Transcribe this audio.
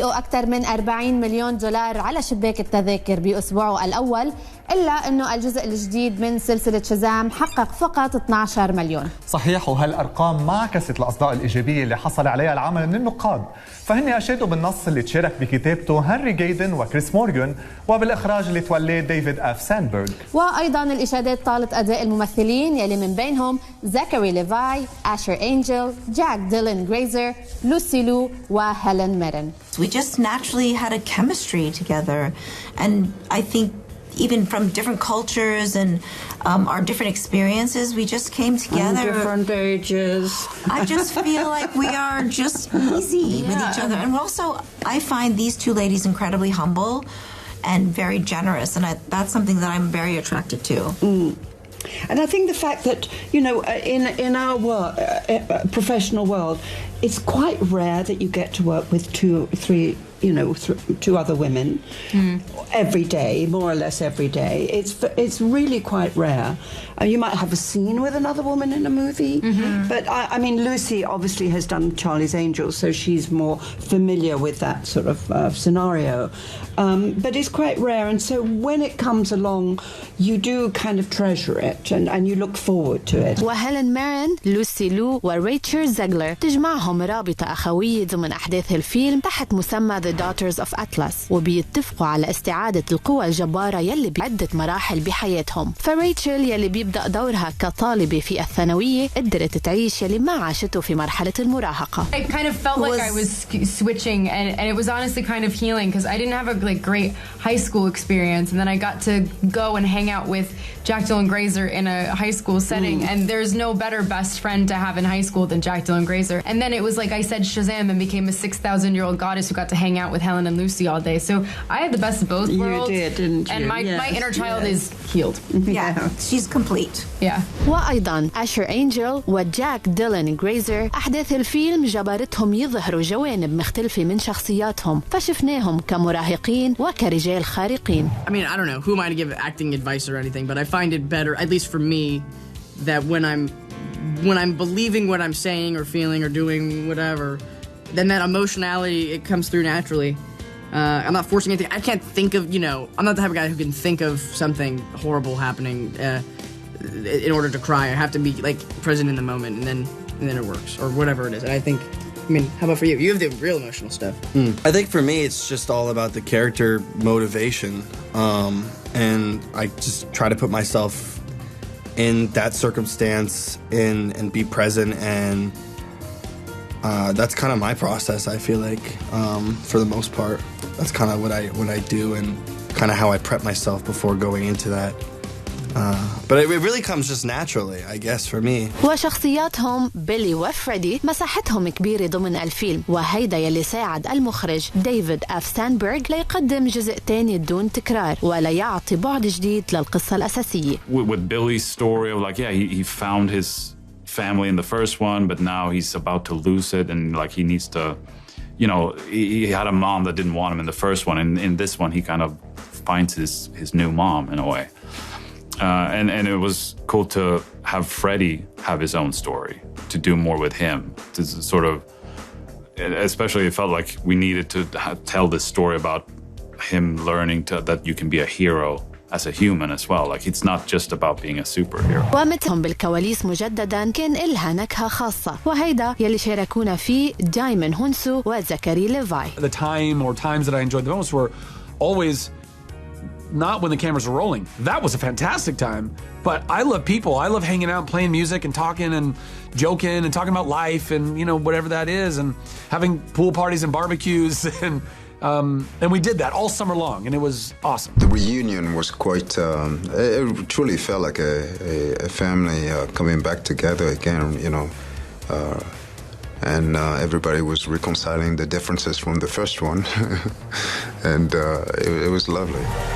أكثر من 40 مليون دولار على شباك التذاكر بأسبوعه الأول، إلا أنه الجزء الجديد من سلسلة شازام حقق فقط 12 مليون. صحيح، وهالأرقام ما عكست الأصداء الإيجابية اللي حصل عليها العمل من النقاد، فهن أشادوا بالنص اللي تشارك بكتابته هنري جايدن وكريس مورغان، وبالإخراج اللي تولاه ديفيد اف ساندبرغ. وأيضا الإشادات طالت أداء الممثلين يلي من بينهم زاكاري ليفاي، آشر أنجل، جاك ديلان جريزر، لوسي لو وهيلين ميرن. We just naturally had a chemistry together, and I think even from different cultures and our different experiences, we just came together. On different ages. I just feel like we are just easy with each other. And also, I find these two ladies incredibly humble and very generous, and that's something that I'm very attracted to. And I think the fact that, you know, in our work, professional world, it's quite rare that you get to work with two other women every day, more or less every day. It's really quite rare. You might have a scene with another woman in a movie, but I mean, Lucy obviously has done Charlie's Angels, so she's more familiar with that sort of scenario. But it's quite rare, and so when it comes along, you do kind of treasure it, and you look forward to it. وهيلين ميرن، لوسي لو وريتشارد زيغلر تجمعهم رابطة أخوية ضمن أحداث الفيلم تحت مسمى The Daughters of Atlas، وبيتفقوا على استعادة القوى الجبارة يلي بعدة مراحل بحياتهم. فريتشل يلي بيبدأ دورها كطالبة في الثانوية قدرت تعيش يلي ما عاشته في مرحلة المراهقة. I kind of felt like I was switching, and it was honestly kind of healing because I didn't have a great high school experience, and then I got to go and hang out with Jack Dylan Grazer in a high school setting, and there's no better best friend to have in high school than Jack Dylan Grazer. And then it was like I said Shazam and became a 6,000-year-old goddess who got to hang out with Helen and Lucy all day. So I had the best of both worlds. You did, didn't you? And my inner child is healed. Yeah, she's complete. Yeah. وأيضا آشر أنجل وجاك ديلان جريزر أحداث الفيلم جبرتهم يظهروا جوانب مختلفة من شخصياتهم، فشفناهم كمراهقين وكرجال خارقين. I mean, I don't know, who am I to give acting advice or anything, but I find it better, at least for me, that when I'm believing what I'm saying or feeling or doing whatever, then that emotionality, it comes through naturally. I'm not forcing anything. I can't think of, I'm not the type of guy who can think of something horrible happening in order to cry. I have to be like present in the moment, and then it works, or whatever it is. And I think, how about for you? You have the real emotional stuff. I think for me, it's just all about the character motivation, and I just try to put myself in that circumstance and be present, and that's kind of my process. I feel like for the most part, that's kind of what I do, and kind of how I prep myself before going into that. But it really comes just naturally, I guess, for me. وشخصياتهم بيلي وفريدي مساحتهم كبيرة ضمن الفيلم، وهيدا يلي ساعد المخرج ديفيد اف ساندبرغ ليقدم جزء تاني دون تكرار ولا يعطي بعد جديد للقصة الأساسية. With Billy's story of he found his family in the first one, but now he's about to lose it, and he needs to, he had a mom that didn't want him in the first one, and in this one he kind of finds his new mom in a way. And it was cool to have Freddie have his own story, to do more with him, to sort of, especially it felt like we needed to tell this story about him learning that you can be a hero as a human as well. It's not just about being a superhero. ومتهم بالكواليس مجددا كان إلها نكهة خاصة، وهيدا يلي شاركونا فيه دايمن هونسو وزكري ليفاي. The time or times that I enjoyed the most were always not when the cameras were rolling. That was a fantastic time. But I love people. I love hanging out and playing music and talking and joking and talking about life and, whatever that is, and having pool parties and barbecues. And we did that all summer long, and it was awesome. The reunion was quite, it truly felt like a family coming back together again, and everybody was reconciling the differences from the first one. And it was lovely.